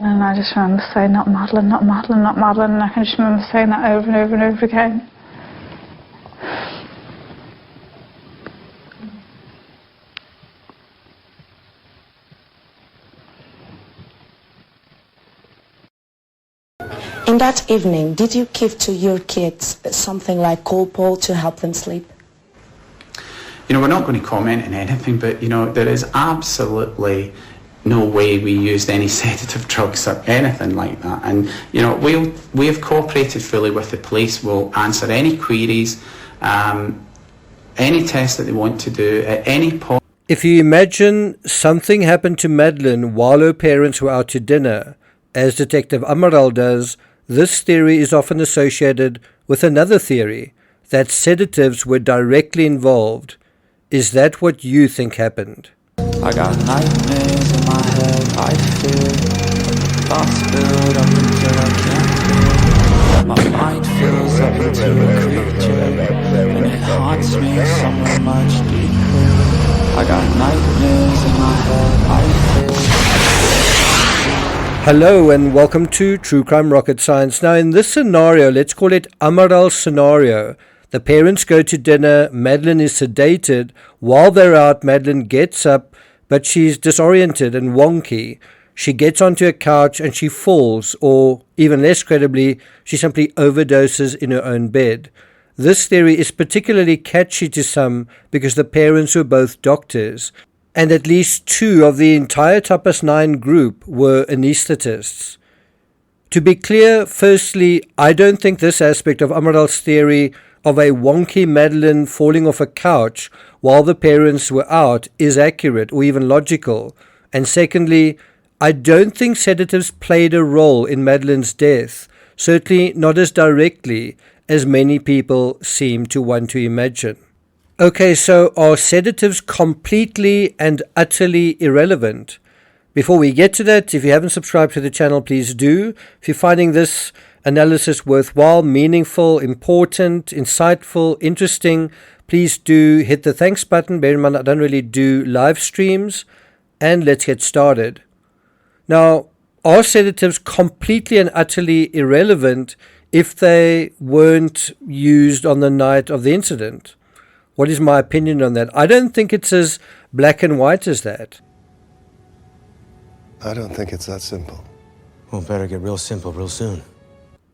And I just remember saying, not Madeleine, not Madeleine, not Madeleine, and I can just remember saying that over and over and over again. In that evening, did you give to your kids something like Calpol to help them sleep? You know, we're not going to comment on anything, but, you know, there is absolutely no way we used any sedative drugs or anything like that. And, you know, we have cooperated fully with the police. We'll answer any queries, any tests that they want to do at any point. If you imagine something happened to Madeleine while her parents were out to dinner, as Detective Amaral does, this theory is often associated with another theory, that sedatives were directly involved. Is that what you think happened? I got nightmares in my head, I fear thoughts build up until I can't feel. My mind fills up into a creature, and it haunts me somewhere much deeper. I got nightmares in my head, I fear. Hello and welcome to True Crime Rocket Science. Now in this scenario, let's call it Amaral's scenario. The parents go to dinner, Madeleine is sedated. While they're out, Madeleine gets up, but she's disoriented and wonky. She gets onto a couch and she falls, or even less credibly, she simply overdoses in her own bed. This theory is particularly catchy to some because the parents were both doctors, and at least two of the entire Tapas 9 group were anesthetists. To be clear, firstly, I don't think this aspect of Amaral's theory of a wonky Madeleine falling off a couch while the parents were out is accurate or even logical. And secondly, I don't think sedatives played a role in Madeleine's death, certainly not as directly as many people seem to want to imagine. Okay, so are sedatives completely and utterly irrelevant? Before we get to that, if you haven't subscribed to the channel, please do. If you're finding this analysis worthwhile, meaningful, important, insightful, interesting, please do hit the thanks button. Bear in mind, I don't really do live streams. And let's get started. Now, are sedatives completely and utterly irrelevant if they weren't used on the night of the incident? What is my opinion on that? I don't think it's as black and white as that. I don't think it's that simple. Well, better get real simple real soon.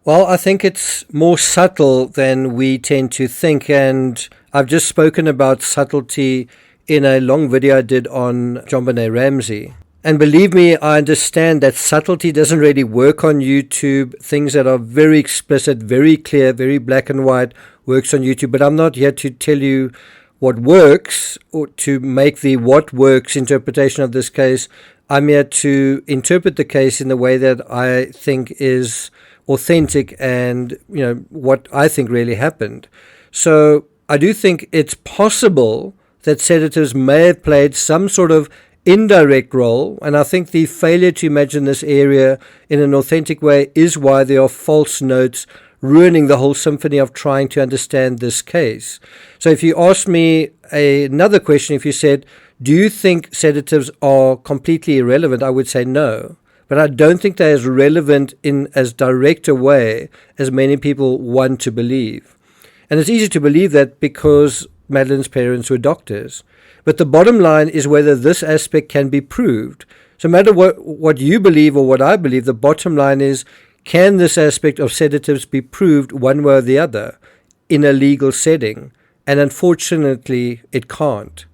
Well, I think it's more subtle than we tend to think, and I've just spoken about subtlety in a long video I did on JonBenet Ramsey. And believe me, I understand that subtlety doesn't really work on YouTube. Things that are very explicit, very clear, very black and white works on YouTube, but I'm not here to tell you what works or to make the what works interpretation of this case. I'm here to interpret the case in the way that I think is authentic and, you know, what I think really happened. So I do think it's possible that sedatives may have played some sort of indirect role, and I think the failure to imagine this area in an authentic way is why there are false notes ruining the whole symphony of trying to understand this case. So if you ask me another question, if you said, do you think sedatives are completely irrelevant, I would say no. But I don't think they're as relevant in as direct a way as many people want to believe. And it's easy to believe that because Madeleine's parents were doctors. But the bottom line is whether this aspect can be proved. So no matter what you believe or what I believe, the bottom line is, can this aspect of sedatives be proved one way or the other in a legal setting? And unfortunately, it can't.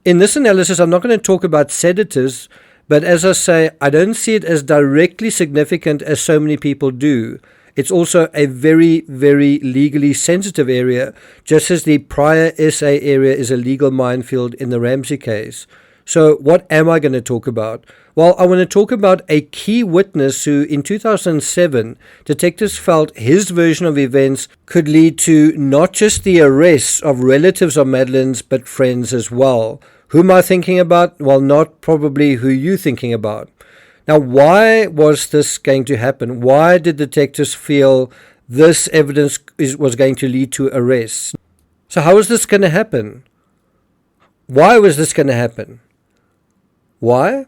In this analysis, I'm not going to talk about sedatives, but as I say, I don't see it as directly significant as so many people do. It's also a very, very legally sensitive area, just as the prior SA area is a legal minefield in the Ramsey case. So what am I going to talk about? Well, I want to talk about a key witness who, in 2007, detectives felt his version of events could lead to not just the arrests of relatives of Madeleine's, but friends as well. Who am I thinking about? Well, not probably who you're thinking about. Now, why was this going to happen? Why did detectives feel this evidence was going to lead to arrests? So how is this going to happen? Why was this going to happen? Why?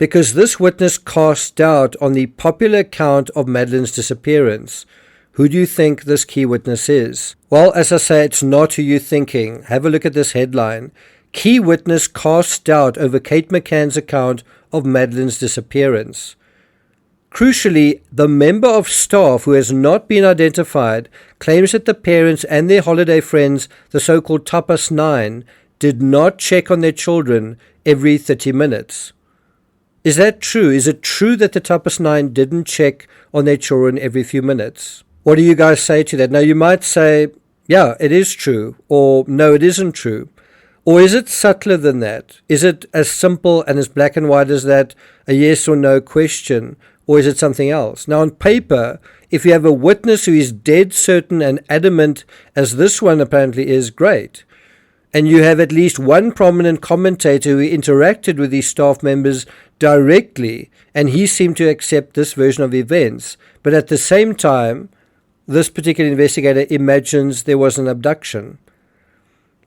because this witness cast doubt on the popular account of Madeleine's disappearance. Who do you think this key witness is? Well, as I say, it's not who you're thinking. Have a look at this headline. Key witness casts doubt over Kate McCann's account of Madeleine's disappearance. Crucially, the member of staff who has not been identified claims that the parents and their holiday friends, the so-called Tapas 9, did not check on their children every 30 minutes. Is that true? Is it true that the Tapas 9 didn't check on their children every few minutes? What do you guys say to that? Now, you might say, yeah, it is true, or no, it isn't true. Or is it subtler than that? Is it as simple and as black and white as that, a yes or no question? Or is it something else? Now, on paper, if you have a witness who is dead certain and adamant, as this one apparently is, great. And you have at least one prominent commentator who interacted with these staff members directly, and he seemed to accept this version of events. But at the same time, this particular investigator imagines there was an abduction.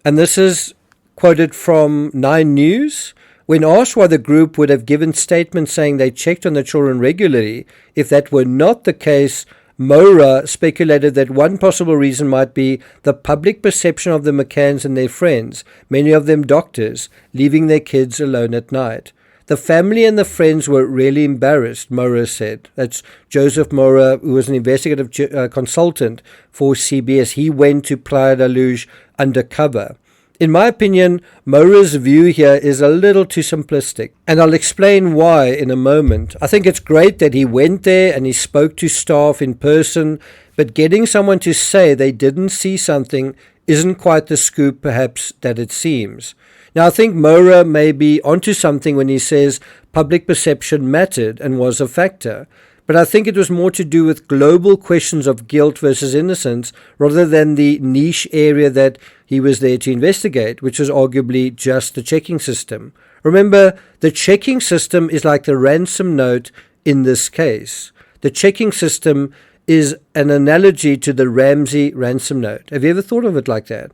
And this is quoted from 9 News. When asked why the group would have given statements saying they checked on the children regularly, if that were not the case, Mora speculated that one possible reason might be the public perception of the McCanns and their friends, many of them doctors, leaving their kids alone at night. The family and the friends were really embarrassed, Mora said. That's Joseph Mora, who was an investigative consultant for CBS. He went to Playa de Luz undercover. In my opinion, Mora's view here is a little too simplistic, and I'll explain why in a moment. I think it's great that he went there and he spoke to staff in person, but getting someone to say they didn't see something isn't quite the scoop, perhaps, that it seems. Now, I think Mora may be onto something when he says public perception mattered and was a factor, but I think it was more to do with global questions of guilt versus innocence rather than the niche area that he was there to investigate, which was arguably just the checking system. Remember, the checking system is like the ransom note in this case. The checking system is an analogy to the Ramsey ransom note. Have you ever thought of it like that?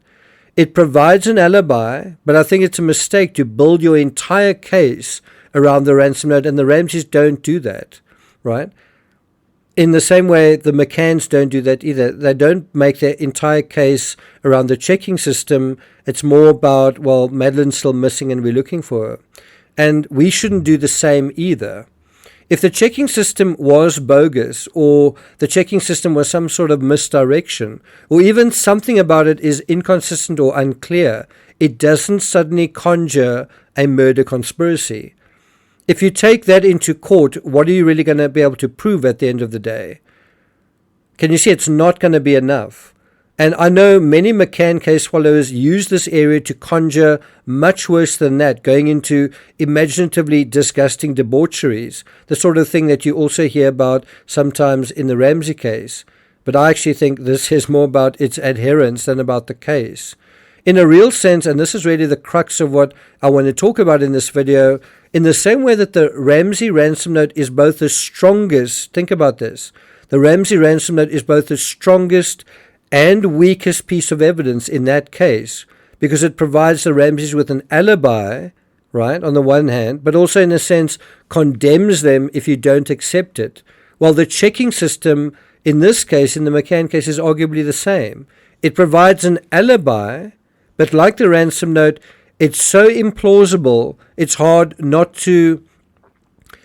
It provides an alibi, but I think it's a mistake to build your entire case around the ransom note, and the Ramseys don't do that, right? In the same way, the McCanns don't do that either. They don't make their entire case around the checking system. It's more about, well, Madeleine's still missing and we're looking for her. And we shouldn't do the same either. If the checking system was bogus, or the checking system was some sort of misdirection, or even something about it is inconsistent or unclear, it doesn't suddenly conjure a murder conspiracy. If you take that into court, what are you really going to be able to prove at the end of the day? Can you see it's not going to be enough? And I know many McCann case followers use this area to conjure much worse than that, going into imaginatively disgusting debaucheries, the sort of thing that you also hear about sometimes in the Ramsey case. But I actually think this is more about its adherents than about the case. In a real sense, and this is really the crux of what I want to talk about in this video, in the same way that the Ramsey ransom note is both the strongest, think about this, the Ramsey ransom note is both the strongest and weakest piece of evidence in that case, because it provides the Ramseys with an alibi, right, on the one hand, but also in a sense condemns them if you don't accept it. While the checking system in this case, in the McCann case, is arguably the same. It provides an alibi, but like the ransom note, it's so implausible, it's hard not to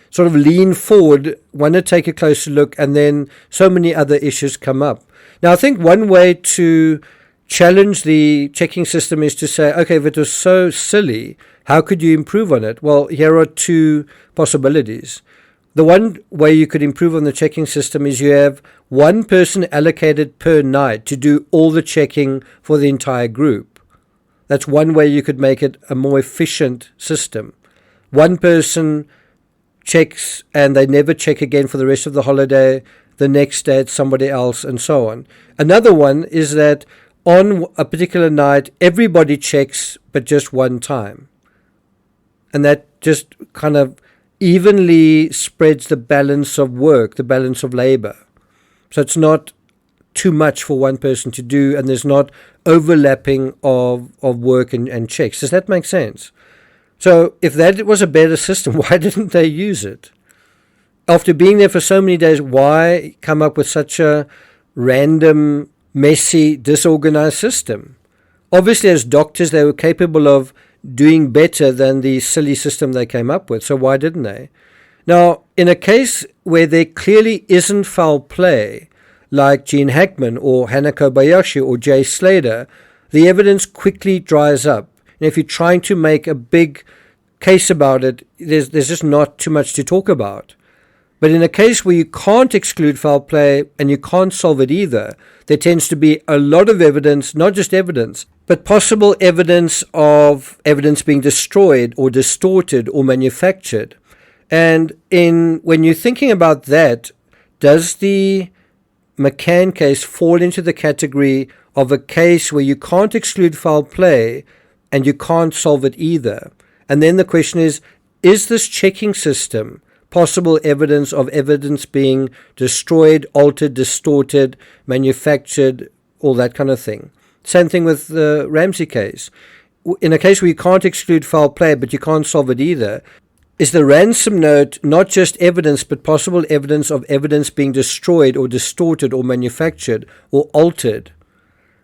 sort of lean forward, want to take a closer look, and then so many other issues come up. Now, I think one way to challenge the checking system is to say, okay, if it was so silly, how could you improve on it? Well, here are two possibilities. The one way you could improve on the checking system is you have one person allocated per night to do all the checking for the entire group. That's one way you could make it a more efficient system. One person checks and they never check again for the rest of the holiday. The next day it's somebody else, and so on. Another one is that on a particular night, everybody checks, but just one time. And that just kind of evenly spreads the balance of work, the balance of labor. So it's not too much for one person to do, and there's not overlapping of work and checks. Does that make sense? So if that was a better system, why didn't they use it? After being there for so many days, why come up with such a random, messy, disorganized system? Obviously, as doctors, they were capable of doing better than the silly system they came up with, so why didn't they? Now, in a case where there clearly isn't foul play, like Gene Hackman or Hannah Kobayashi or Jay Slater, the evidence quickly dries up. And if you're trying to make a big case about it, there's just not too much to talk about. But in a case where you can't exclude foul play and you can't solve it either, there tends to be a lot of evidence, not just evidence, but possible evidence of evidence being destroyed or distorted or manufactured. And when you're thinking about that, does the McCann case fall into the category of a case where you can't exclude foul play and you can't solve it either? And then the question is this checking system possible evidence of evidence being destroyed, altered, distorted, manufactured, all that kind of thing? Same thing with the Ramsey case. In a case where you can't exclude foul play but you can't solve it either, is the ransom note not just evidence but possible evidence of evidence being destroyed or distorted or manufactured or altered?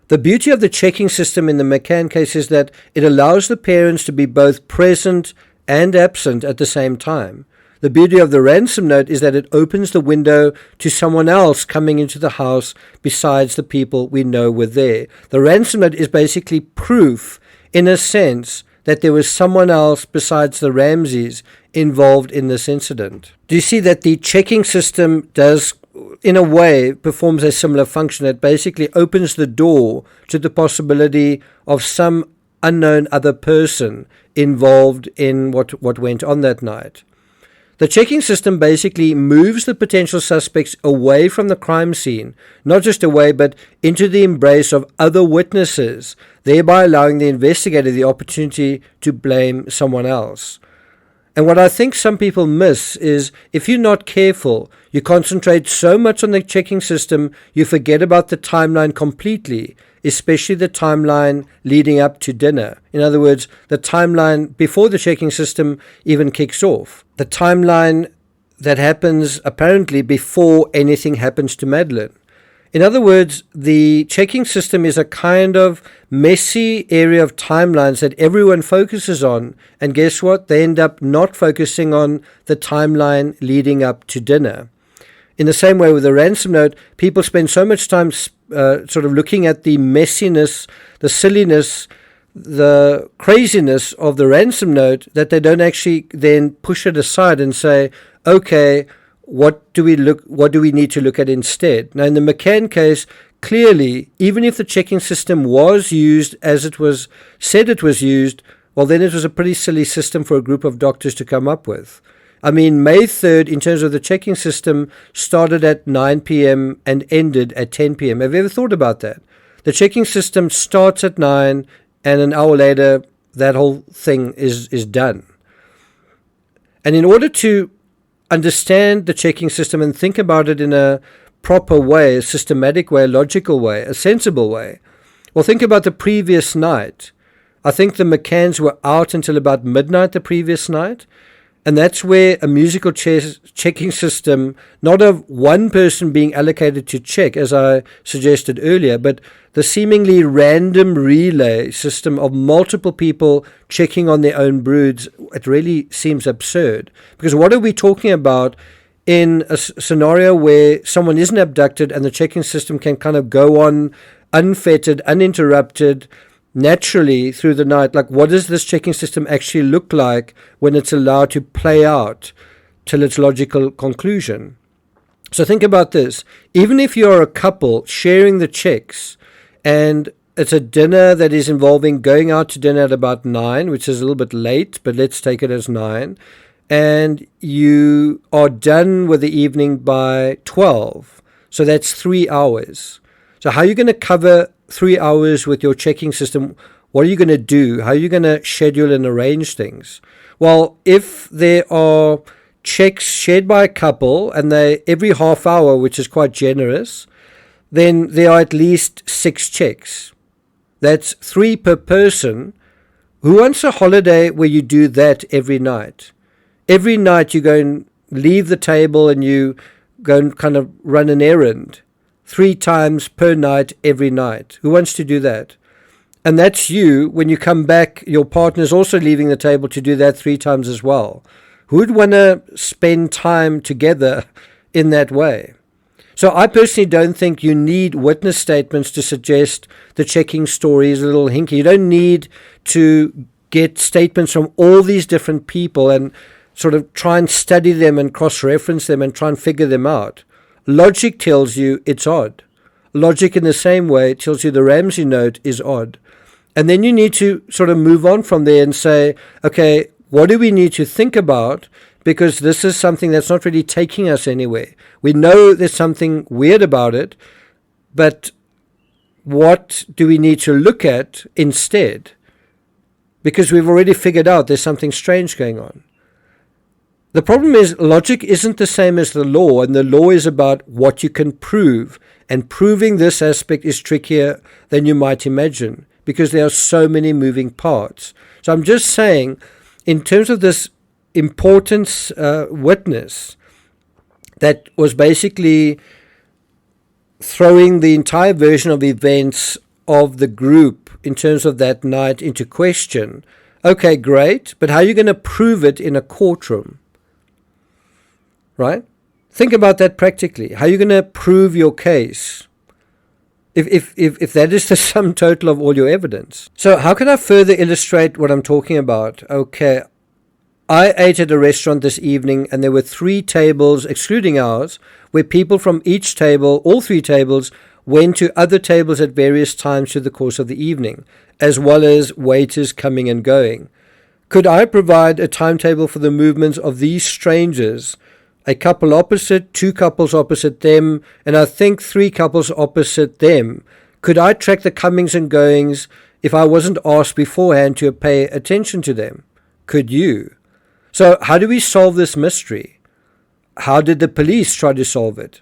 The beauty of the checking system in the McCann case is that it allows the parents to be both present and absent at the same time. The beauty of the ransom note is that it opens the window to someone else coming into the house besides the people we know were there. The ransom note is basically proof, in a sense, that there was someone else besides the Ramseys involved in this incident. Do you see that the checking system does, in a way, performs a similar function? It basically opens the door to the possibility of some unknown other person involved in what went on that night. The checking system basically moves the potential suspects away from the crime scene, not just away, but into the embrace of other witnesses, thereby allowing the investigator the opportunity to blame someone else. And what I think some people miss is if you're not careful, you concentrate so much on the checking system, you forget about the timeline completely, especially the timeline leading up to dinner. In other words, the timeline before the checking system even kicks off. The timeline that happens apparently before anything happens to Madeleine. In other words, the checking system is a kind of messy area of timelines that everyone focuses on, and guess what? They end up not focusing on the timeline leading up to dinner. In the same way with the ransom note, people spend so much time sort of looking at the messiness, the silliness, the craziness of the ransom note that they don't actually then push it aside and say, okay, what do we need to look at instead? Now, in the McCann case, clearly, even if the checking system was used as it was said it was used, well, then it was a pretty silly system for a group of doctors to come up with. I mean, May 3rd, in terms of the checking system, started at 9 p.m. and ended at 10 p.m. Have you ever thought about that? The checking system starts at 9, and an hour later, that whole thing is done. And in order to understand the checking system and think about it in a proper way, a systematic way, a logical way, a sensible way, well, think about the previous night. I think the McCanns were out until about midnight the previous night. And that's where a musical checking system, not of one person being allocated to check, as I suggested earlier, but the seemingly random relay system of multiple people checking on their own broods, it really seems absurd. Because what are we talking about in a scenario where someone isn't abducted and the checking system can kind of go on unfettered, uninterrupted, naturally through the night? Like, what does this checking system actually look like when it's allowed to play out till its logical conclusion? So think about this. Even if you're a couple sharing the checks and it's a dinner that is involving going out to dinner at about 9, which is a little bit late, but let's take it as 9, and you are done with the evening by 12, so that's 3 hours. So how are you going to cover 3 hours with your checking system? What are you going to do? How are you going to schedule and arrange things? Well, if there are checks shared by a couple and they every half hour, which is quite generous, then there are at least 6 checks. That's 3 per person, Who wants a holiday where you do that every night? Every night you go and leave the table and you go and kind of run an errand 3 times per night every night. Who wants to do that? And that's you. When you come back, your partner's also leaving the table to do that 3 times as well. Who would want to spend time together in that way? So I personally don't think you need witness statements to suggest the checking story is a little hinky. You don't need to get statements from all these different people and sort of try and study them and cross-reference them and try and figure them out. Logic tells you it's odd. Logic in the same way tells you the Ramsey note is odd. And then you need to sort of move on from there and say, okay, what do we need to think about? Because this is something that's not really taking us anywhere. We know there's something weird about it, but what do we need to look at instead? Because we've already figured out there's something strange going on. The problem is logic isn't the same as the law, and the law is about what you can prove. And proving this aspect is trickier than you might imagine because there are so many moving parts. So I'm just saying, in terms of this importance witness that was basically throwing the entire version of events of the group in terms of that night into question. Okay, great, but how are you going to prove it in a courtroom? Right? Think about that practically. How are you going to prove your case if that is the sum total of all your evidence? So how can I further illustrate what I'm talking about? Okay, I ate at a restaurant this evening and there were 3 tables, excluding ours, where people from each table, all 3 tables, went to other tables at various times through the course of the evening, as well as waiters coming and going. Could I provide a timetable for the movements of these strangers? A couple opposite, 2 couples opposite them, and I think 3 couples opposite them. Could I track the comings and goings if I wasn't asked beforehand to pay attention to them? Could you? So how do we solve this mystery? How did the police try to solve it?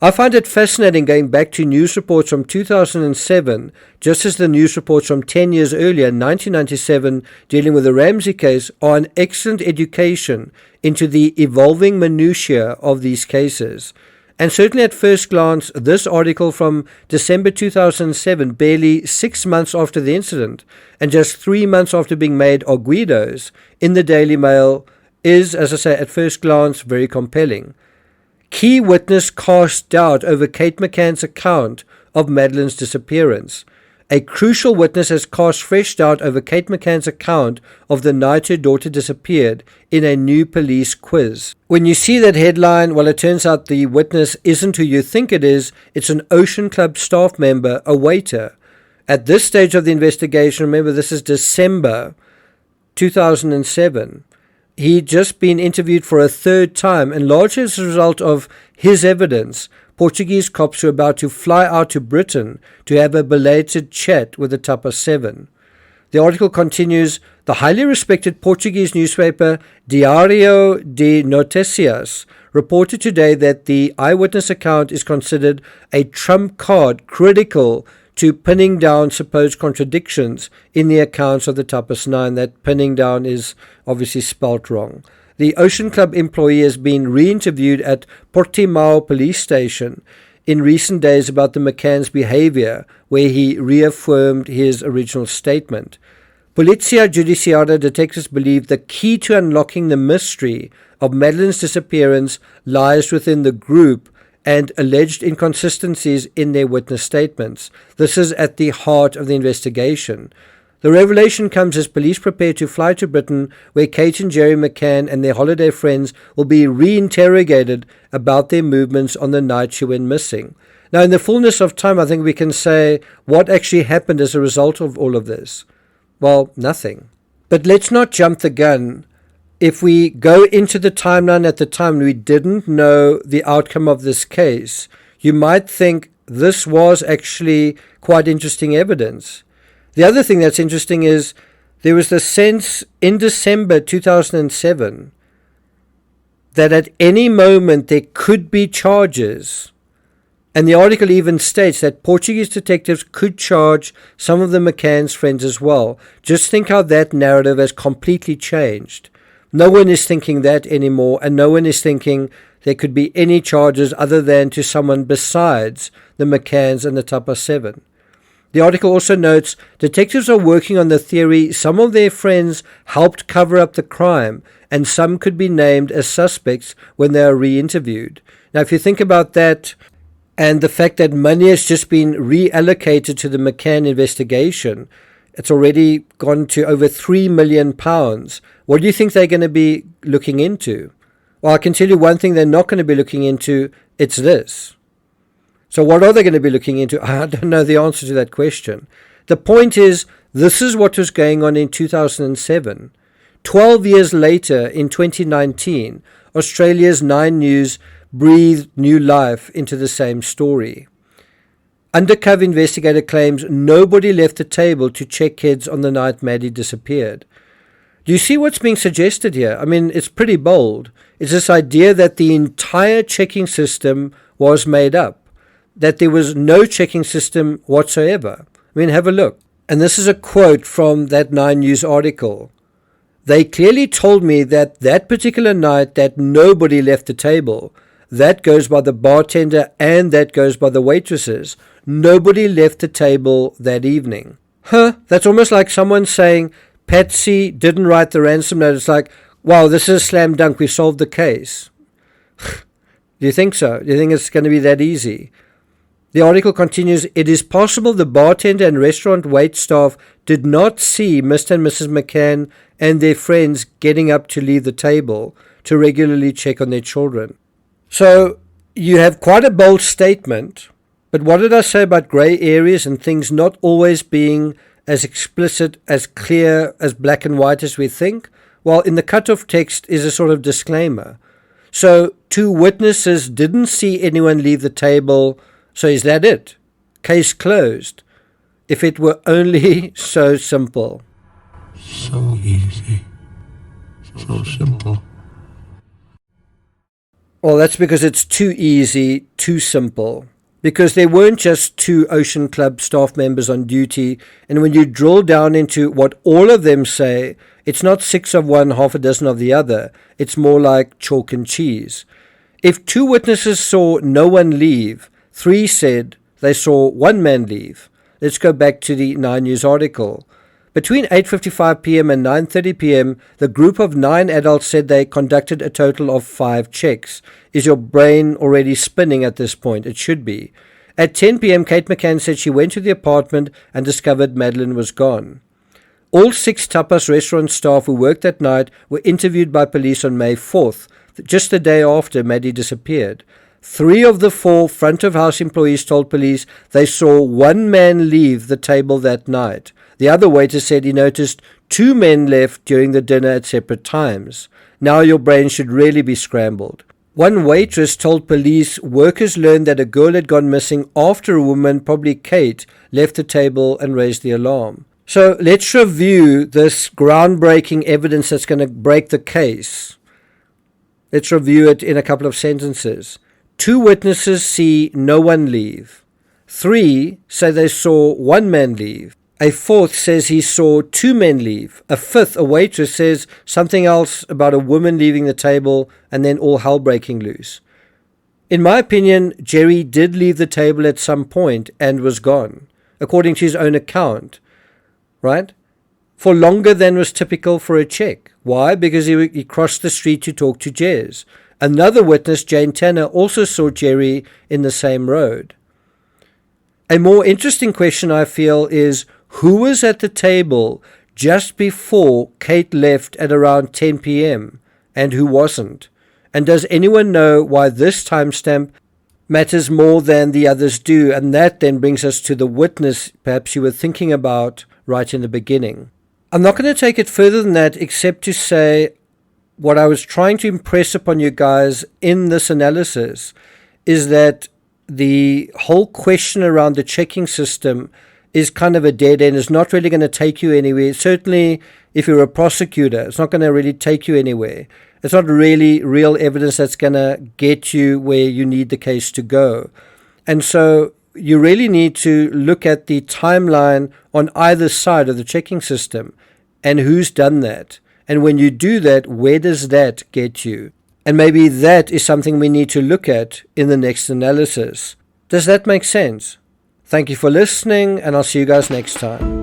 I find it fascinating going back to news reports from 2007, just as the news reports from 10 years earlier, 1997, dealing with the Ramsey case, are an excellent education into the evolving minutiae of these cases. And certainly at first glance, this article from December 2007, barely 6 months after the incident, and just 3 months after being made arguidos in the Daily Mail, is, as I say, at first glance, very compelling. Key witness cast doubt over Kate McCann's account of Madeleine's disappearance. A crucial witness has cast fresh doubt over Kate McCann's account of the night her daughter disappeared in a new police quiz. When you see that headline, well, it turns out the witness isn't who you think it is. It's an Ocean Club staff member, a waiter. At this stage of the investigation, remember this is December 2007, he'd just been interviewed for a 3rd time, and largely as a result of his evidence, Portuguese cops were about to fly out to Britain to have a belated chat with the Tapas 7. The article continues, the highly respected Portuguese newspaper Diário de Notícias reported today that the eyewitness account is considered a trump card critical to pinning down supposed contradictions in the accounts of the Tapas 9. That pinning down is obviously spelt wrong. The Ocean Club employee has been re-interviewed at Portimão police station in recent days about the McCann's behavior, where he reaffirmed his original statement. Polícia Judiciária detectives believe the key to unlocking the mystery of Madeleine's disappearance lies within the group and alleged inconsistencies in their witness statements. This is at the heart of the investigation. The revelation comes as police prepare to fly to Britain, where Kate and Jerry McCann and their holiday friends will be reinterrogated about their movements on the night she went missing. Now, in the fullness of time, I think we can say what actually happened as a result of all of this. Well, nothing. But let's not jump the gun. If we go into the timeline at the time we didn't know the outcome of this case, you might think this was actually quite interesting evidence. The other thing that's interesting is there was the sense in December 2007 that at any moment there could be charges And the article even states that Portuguese detectives could charge some of the McCann's friends as well. Just think how that narrative has completely changed. No one is thinking that anymore, and no one is thinking there could be any charges other than to someone besides the McCanns and the Tapas 7. The article also notes detectives are working on the theory some of their friends helped cover up the crime, and some could be named as suspects when they are re-interviewed. Now, if you think about that, and the fact that money has just been reallocated to the McCann investigation, it's already gone to over £3 million. What do you think they're going to be looking into? Well, I can tell you one thing they're not going to be looking into, it's this. So what are they going to be looking into? I don't know the answer to that question. The point is, this is what was going on in 2007. 12 years later, in 2019, Australia's 9 News breathed new life into the same story. Undercover investigator claims nobody left the table to check kids on the night Maddie disappeared. Do you see what's being suggested here? I mean, it's pretty bold. It's this idea that the entire checking system was made up, that there was no checking system whatsoever. I mean, have a look. And this is a quote from that 9 News article. They clearly told me that that particular night that nobody left the table. That goes by the bartender and that goes by the waitresses. Nobody left the table that evening. That's almost like someone saying, Patsy didn't write the ransom note. It's like, wow, this is a slam dunk. We solved the case. Do you think so? Do you think it's going to be that easy? The article continues, it is possible the bartender and restaurant wait staff did not see Mr. and Mrs. McCann and their friends getting up to leave the table to regularly check on their children. So you have quite a bold statement, but what did I say about grey areas and things not always being as explicit, as clear, as black and white as we think? Well, in the cut-off text is a sort of disclaimer. So 2 witnesses didn't see anyone leave the table, so is that it? Case closed. If it were only so simple. So easy. So simple. Well, that's because it's too easy, too simple. Because there weren't just 2 Ocean Club staff members on duty, and when you drill down into what all of them say, it's not 6 of one, half a dozen of the other. It's more like chalk and cheese. If 2 witnesses saw no one leave, 3 said they saw 1 man leave. Let's go back to the 9 News article. Between 8:55 p.m. and 9:30 p.m., the group of 9 adults said they conducted a total of 5 checks. Is your brain already spinning at this point? It should be. At 10 p.m., Kate McCann said she went to the apartment and discovered Madeleine was gone. All 6 Tapas restaurant staff who worked that night were interviewed by police on May 4th, just the day after Maddie disappeared. 3 of the 4 front-of-house employees told police they saw 1 man leave the table that night. The other waiter said he noticed 2 men left during the dinner at separate times. Now your brain should really be scrambled. One waitress told police workers learned that a girl had gone missing after a woman, probably Kate, left the table and raised the alarm. So let's review this groundbreaking evidence that's going to break the case. Let's review it in a couple of sentences. 2 witnesses see no one leave. 3 say they saw 1 man leave. A 4th says he saw 2 men leave. A 5th, a waitress, says something else about a woman leaving the table and then all hell breaking loose. In my opinion, Jerry did leave the table at some point and was gone, according to his own account, right? For longer than was typical for a check. Why? Because he crossed the street to talk to Jez. Another witness, Jane Tanner, also saw Jerry in the same road. A more interesting question, I feel, is who was at the table just before Kate left at around 10 p.m. and who wasn't? And does anyone know why this timestamp matters more than the others do? And that then brings us to the witness perhaps you were thinking about right in the beginning. I'm not going to take it further than that except to say what I was trying to impress upon you guys in this analysis is that the whole question around the checking system is kind of a dead end. It's not really going to take you anywhere. Certainly, if you're a prosecutor, it's not going to really take you anywhere. It's not really real evidence that's going to get you where you need the case to go. And so you really need to look at the timeline on either side of the checking system and who's done that. And when you do that, where does that get you? And maybe that is something we need to look at in the next analysis. Does that make sense? Thank you for listening, and I'll see you guys next time.